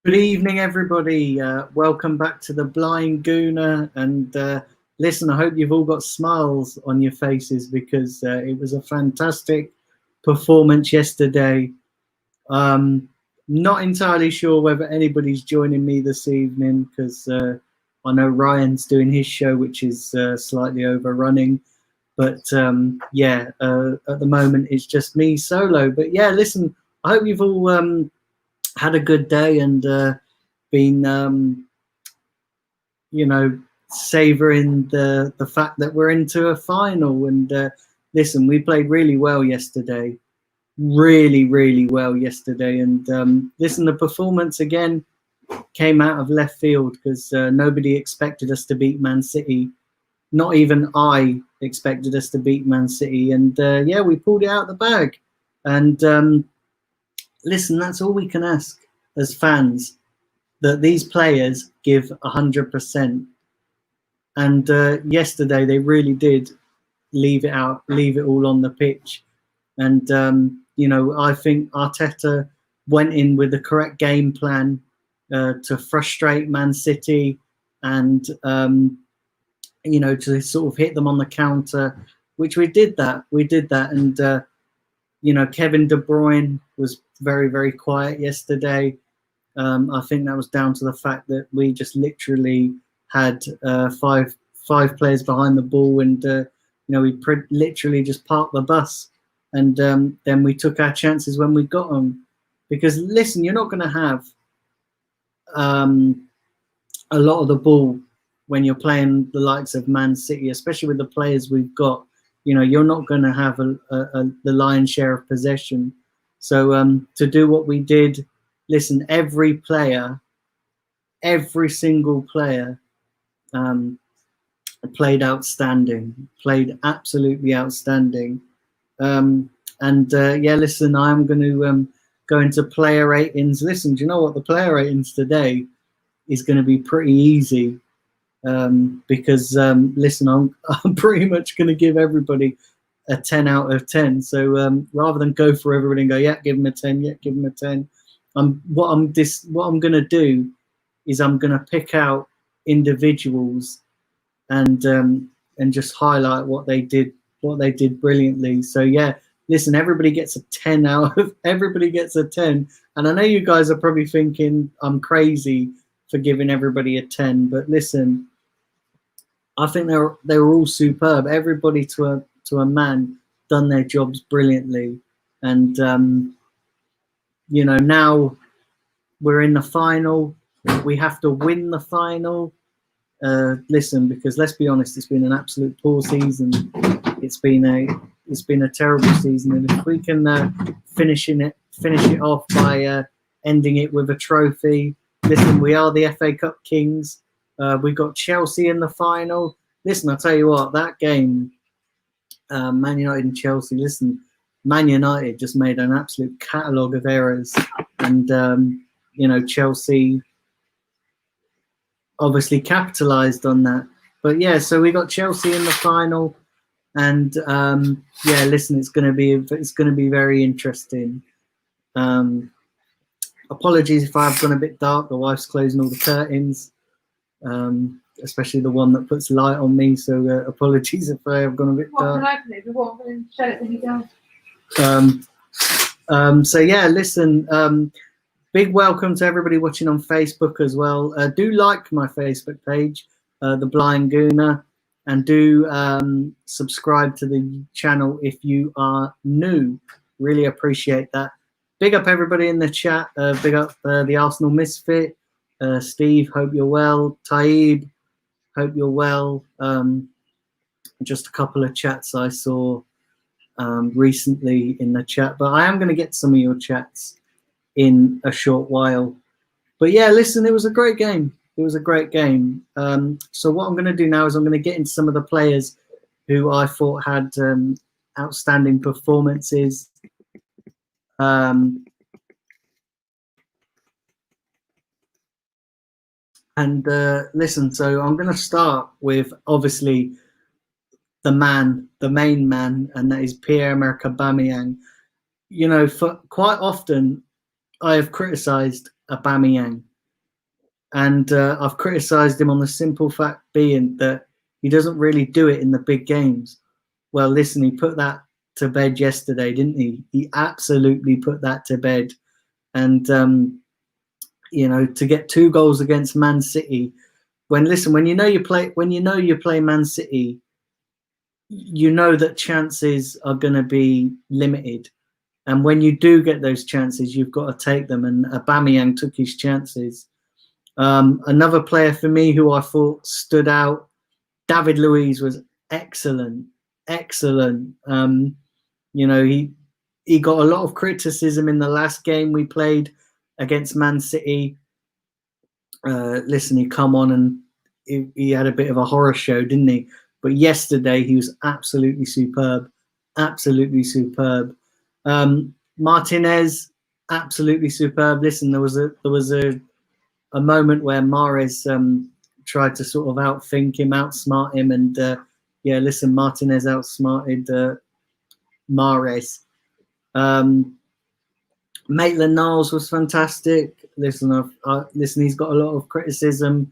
Good evening, everybody. Welcome back to the Blind Gooner. And listen, I hope you've all got smiles on your faces because it was a fantastic performance yesterday. Not entirely sure whether anybody's joining me this evening because I know Ryan's doing his show, which is slightly overrunning. But yeah, at the moment it's just me solo. But yeah, listen, I hope you've all had a good day and been savoring the fact that we're into a final. And listen, we played really well yesterday, really well yesterday. And listen, the performance again came out of left field because nobody expected us to beat Man City. Not even I expected us to beat Man City. And yeah, we pulled it out the bag. And listen, that's all we can ask as fans, that these players give 100%. And yesterday they really did leave it all on the pitch. And I think Arteta went in with the correct game plan to frustrate Man City and to sort of hit them on the counter, which we did that. And Kevin De Bruyne was very quiet yesterday. I think that was down to the fact that we just literally had five players behind the ball, and we literally just parked the bus, and then we took our chances when we got them. Because listen, you're not going to have a lot of the ball when you're playing the likes of Man City, especially with the players we've got. You're not going to have the lion's share of possession. So to do what we did, listen, every single player played outstanding, played absolutely outstanding. And yeah, listen, I'm going to go into player ratings. Listen, do you know what? The player ratings today is going to be pretty easy because, listen, I'm pretty much going to give everybody a 10 out of 10. So rather than go for everybody and go, yeah, give them a 10, yeah, give them a 10. What I'm going to do is I'm going to pick out individuals and just highlight what they did brilliantly. So yeah, listen, everybody gets a 10 everybody gets a 10. And I know you guys are probably thinking I'm crazy for giving everybody a 10, but listen, I think they were all superb. Everybody to a man done their jobs brilliantly. And now we're in the final. We have to win the final. Listen, because let's be honest, it's been an absolute poor season. It's been a terrible season, and if we can finish it off by ending it with a trophy. Listen, we are the FA Cup kings. We've got Chelsea in the final. Listen, I'll tell you what, that game, Man United and Chelsea. Listen, Man United just made an absolute catalogue of errors, and Chelsea obviously capitalised on that. But yeah, so we got Chelsea in the final, and yeah, listen, it's going to be very interesting. Apologies if I've gone a bit dark. The wife's closing all the curtains, especially the one that puts light on me. So apologies if I have gone a bit dark. So yeah, listen. Big welcome to everybody watching on Facebook as well. Do like my Facebook page, The Blind Gooner, and do subscribe to the channel if you are new. Really appreciate that. Big up everybody in the chat. Big up the Arsenal Misfit. Steve, hope you're well. Taib, hope you're well. Just a couple of chats I saw recently in the chat, but I am going to get some of your chats in a short while. But yeah, listen, it was a great game. So what I'm going to do now is I'm going to get into some of the players who I thought had outstanding performances. Listen, so I'm going to start with obviously the main man, and that is Pierre-Emerick Aubameyang. For quite often I have criticised Aubameyang And I've criticised him on the simple fact being that he doesn't really do it in the big games. Well, listen, he put that to bed yesterday, didn't he? He absolutely put that to bed. And, to get 2 goals against Man City, when you know you play Man City, you know that chances are going to be limited. And when you do get those chances, you've got to take them. And Aubameyang took his chances. Another player for me who I thought stood out, David Luiz, was excellent. He got a lot of criticism in the last game we played against Man City. Listen, he come on and he had a bit of a horror show, didn't he? But yesterday he was absolutely superb. Martinez, absolutely superb. Listen, there was a moment where Mahrez tried to sort of outthink him, outsmart him, and listen, Martinez outsmarted Mahrez. Maitland-Niles was fantastic. Listen, he's got a lot of criticism.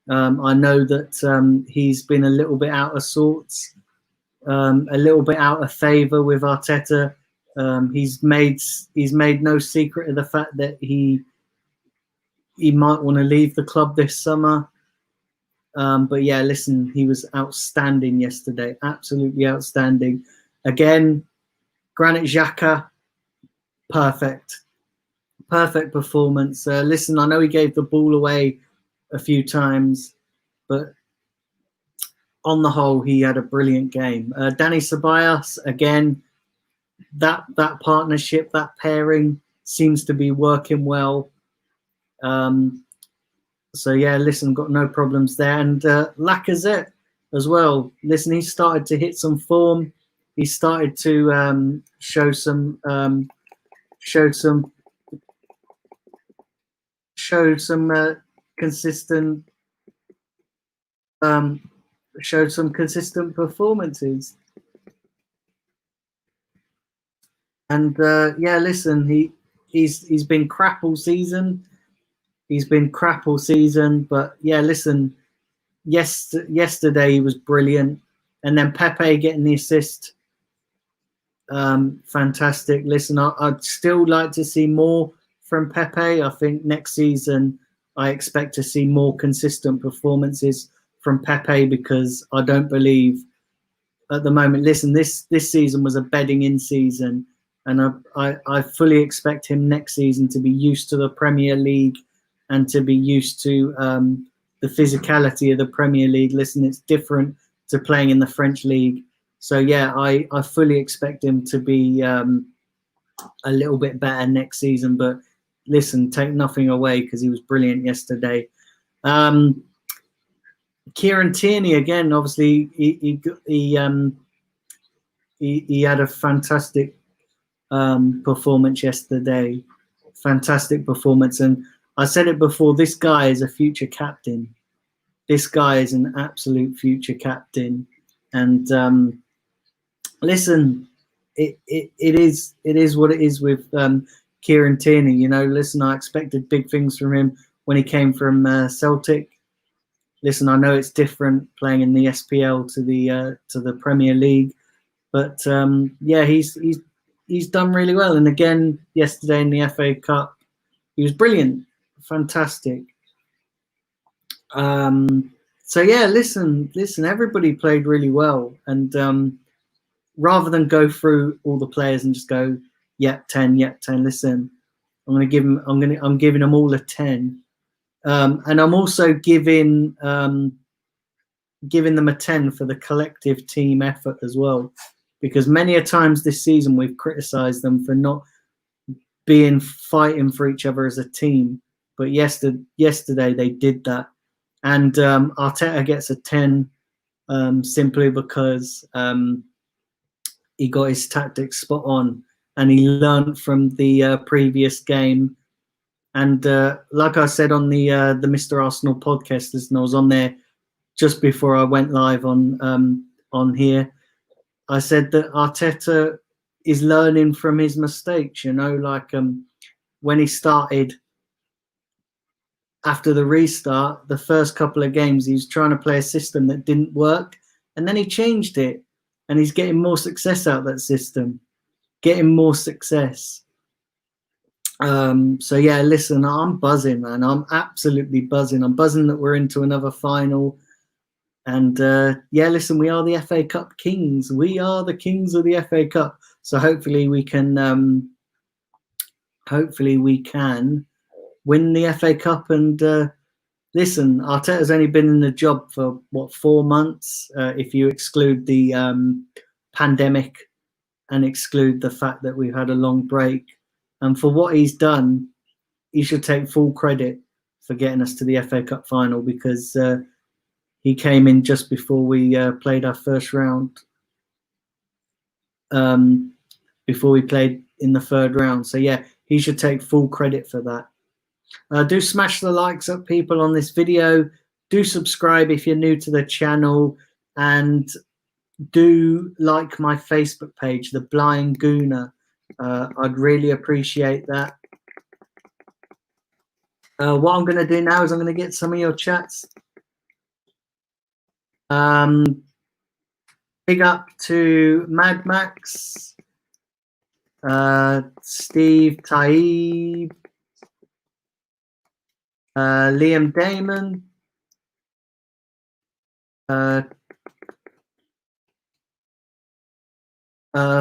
I know that he's been a little bit out of sorts, a little bit out of favour with Arteta. He's made no secret of the fact that he might want to leave the club this summer. But yeah, listen, he was outstanding yesterday, absolutely outstanding. Again, Granit Xhaka, perfect performance. Listen, I know he gave the ball away a few times, but on the whole, he had a brilliant game. Dani Ceballos, again, that partnership, that pairing seems to be working well. So yeah, listen, got no problems there. And Lacazette as well. Listen, he started to hit some form. He started to show some consistent performances. And yeah, listen, he's been crap all season. But yeah, listen, yesterday he was brilliant. And then Pepe getting the assist, fantastic. Listen, I'd still like to see more from Pepe. I think next season I expect to see more consistent performances from Pepe, because I don't believe at the moment. Listen, this season was a bedding in season, and I fully expect him next season to be used to the Premier League and to be used to the physicality of the Premier League. Listen, it's different to playing in the French league. So yeah, I fully expect him to be a little bit better next season. But listen, take nothing away, because he was brilliant yesterday. Kieran Tierney, again, obviously he had a fantastic performance yesterday. Fantastic performance. And I said it before, this guy is a future captain. This guy is an absolute future captain. And listen, it is what it is with Kieran Tierney. Listen, I expected big things from him when he came from Celtic. Listen, I know it's different playing in the SPL to the Premier League, but yeah, he's done really well. And again, yesterday in the FA Cup, he was brilliant, fantastic. So yeah, listen, everybody played really well. And rather than go through all the players and just go, yep, 10, listen, I'm giving them all a 10. And I'm also giving them a 10 for the collective team effort as well, because many a times this season we've criticised them for not fighting for each other as a team, but yesterday they did that. And Arteta gets a 10 simply because he got his tactics spot on, and he learned from the previous game. And like I said on the Mr. Arsenal podcast, listen, I was on there just before I went live on here. I said that Arteta is learning from his mistakes. Like when he started after the restart, the first couple of games, he was trying to play a system that didn't work, and then he changed it, and he's getting more success out of that system, getting more success. So yeah, listen, I'm buzzing, man. I'm absolutely buzzing. I'm buzzing that we're into another final. And yeah, listen, we are the FA Cup kings. We are the kings of the FA Cup. So hopefully we can win the FA Cup. And listen, Arteta's only been in the job for what, 4 months, if you exclude the pandemic and exclude the fact that we've had a long break. And for what he's done, he should take full credit for getting us to the FA Cup final, because he came in just before we played our first round, before we played in the third round. So yeah, he should take full credit for that. Do smash the likes up, people, on this video. Do subscribe if you're new to the channel, and do like my Facebook page, The Blind Gooner. I'd really appreciate that. What I'm going to do now is I'm going to get some of your chats. Big up to Mad Max, Steve Taib, Liam Damon,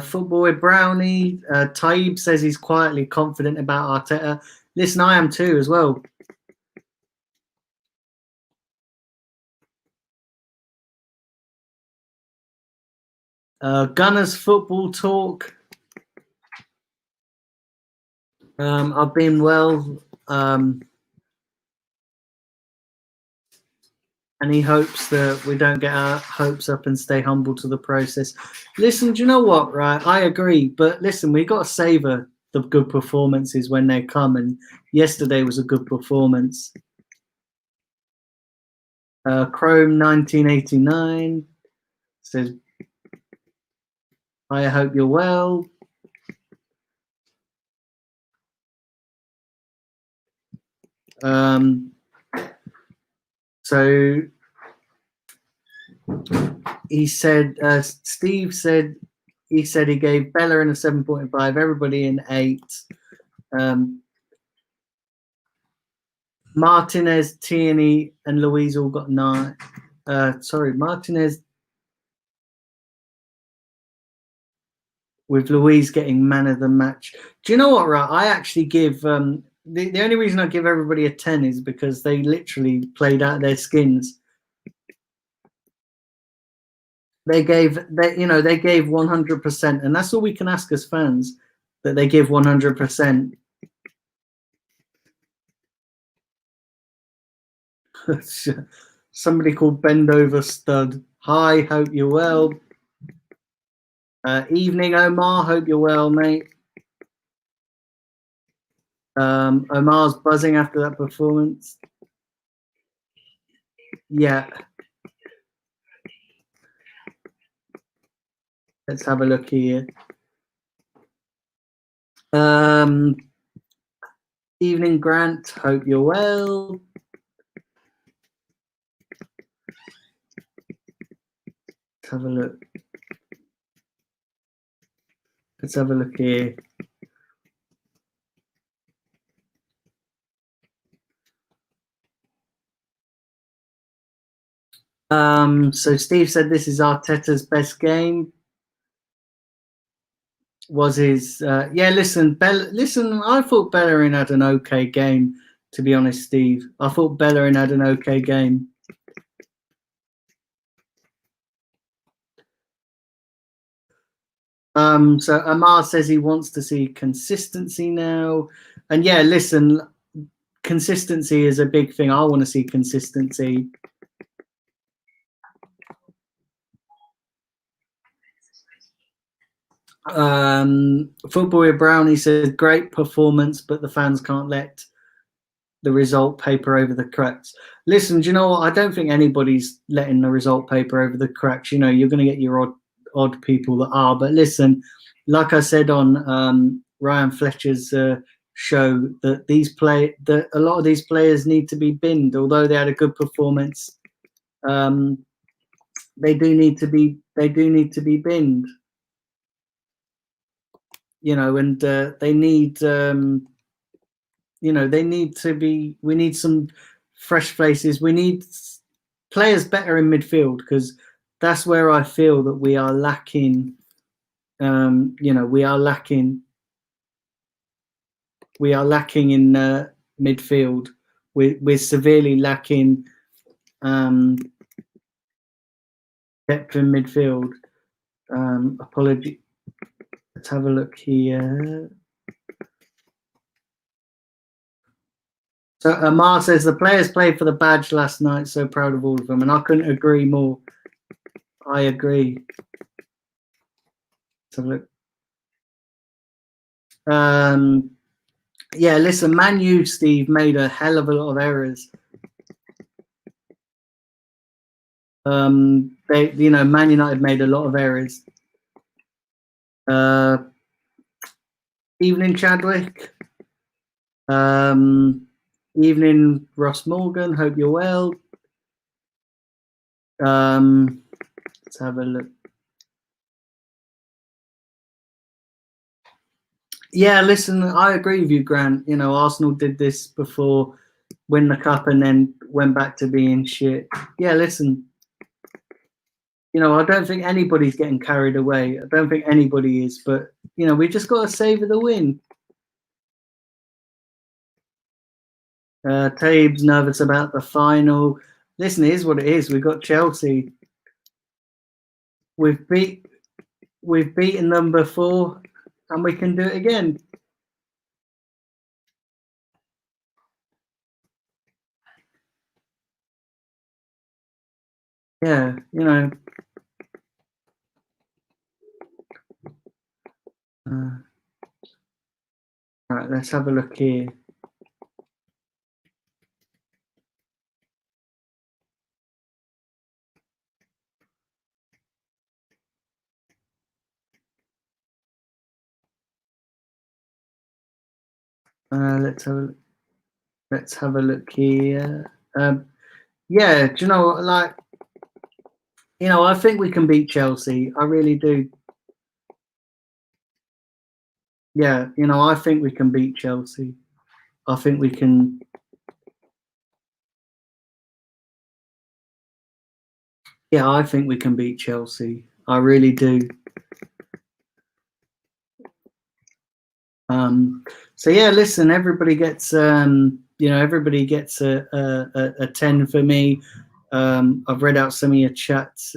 Football with Brownie. Taib says he's quietly confident about Arteta. Listen, I am too as well. Gunners Football Talk. I've been well. And he hopes that we don't get our hopes up and stay humble to the process. Listen, do you know what, right? I agree. But listen, we've got to savor the good performances when they come. And yesterday was a good performance. Chrome 1989 says, I hope you're well. So he said, Steve said, he gave Bellerin a 7.5, everybody an 8. Martinez, Tierney, and Louise all got 9. Sorry, Martinez, with Louise getting man of the match. Do you know what, right? I actually give the only reason I give everybody a 10 is because they literally played out their skins. They gave 100%, and that's all we can ask as fans, that they give 100%. Somebody called Bend Over Stud. Hi, hope you're well. Evening, Omar. Hope you're well, mate. Omar's buzzing after that performance. Yeah. Let's have a look here. Evening, Grant. Hope you're well. Let's have a look. Let's have a look here. So Steve said this is Arteta's best game. Was his yeah, listen, I thought Bellerin had an okay game, to be honest, Steve. I thought Bellerin had an okay game. So Amar says he wants to see consistency now. And yeah, listen, consistency is a big thing. I want to see consistency. Football with Brownie says great performance, but the fans can't let the result paper over the cracks. Listen, do you know what? I don't think anybody's letting the result paper over the cracks. You know, you're going to get your odd people that are. But listen, like I said on Ryan Fletcher's show that that a lot of these players need to be binned. Although they had a good performance, they do need to be binned. You know, and they need you know, they need to be. We need some fresh faces. We need players better in midfield, because that's where I feel that we are lacking. You know, we are lacking. We are lacking in midfield. We're severely lacking depth in midfield. Apology. Let's have a look here. So Amar says the players played for the badge last night. So proud of all of them, and I couldn't agree more. I agree. Let's have a look. Yeah, listen, Man U, Steve, made a hell of a lot of errors. They, you know, Man United made a lot of errors. Evening, Chadwick. Evening, Ross Morgan. Hope you're well. Let's have a look. Yeah, listen, I agree with you, Grant. You know, Arsenal did this before, win the cup, and then went back to being shit. Yeah, listen. You know, I don't think anybody's getting carried away. I don't think anybody is, but you know, we just got to savour the win. Tabe's nervous about the final. Listen, here's what it is. We've got Chelsea. We've beaten them before, and we can do it again. Yeah, you know. All right, let's have a look here. Let's have a look here. Yeah, do you know what? Like, you know, I think we can beat Chelsea. I really do. Yeah, you know, I think we can beat Chelsea. I think we can. Yeah, I think we can beat Chelsea. I really do. So yeah, listen, everybody gets you know, everybody gets a 10 for me. I've read out some of your chats.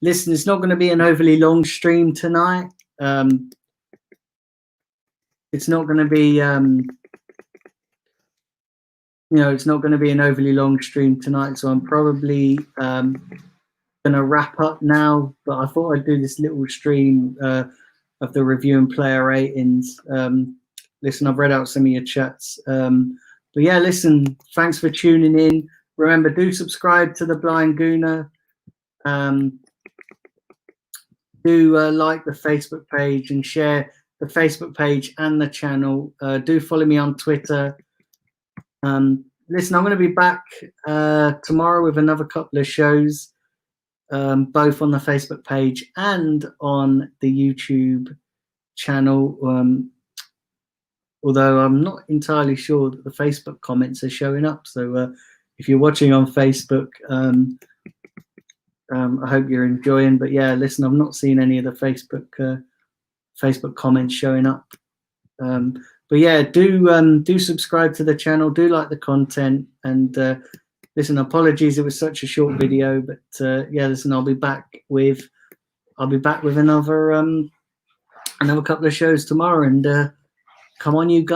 Listen, it's not going to be an overly long stream tonight. It's not going to be you know, it's not going to be an overly long stream tonight, so I'm probably going to wrap up now. But I thought I'd do this little stream of the review and player ratings. Listen, I've read out some of your chats. But yeah, listen, thanks for tuning in. Remember, do subscribe to the Blind Gooner. Do like the Facebook page and share the Facebook page and the channel. Do follow me on Twitter. Listen, I'm going to be back tomorrow with another couple of shows, both on the Facebook page and on the YouTube channel. Although I'm not entirely sure that the Facebook comments are showing up. So if you're watching on Facebook, I hope you're enjoying. But yeah, listen, I've not seen any of the Facebook comments showing up. But yeah, do subscribe to the channel, do like the content, and listen, apologies it was such a short video, but yeah, listen, I'll be back with another couple of shows tomorrow, and come on, you guys.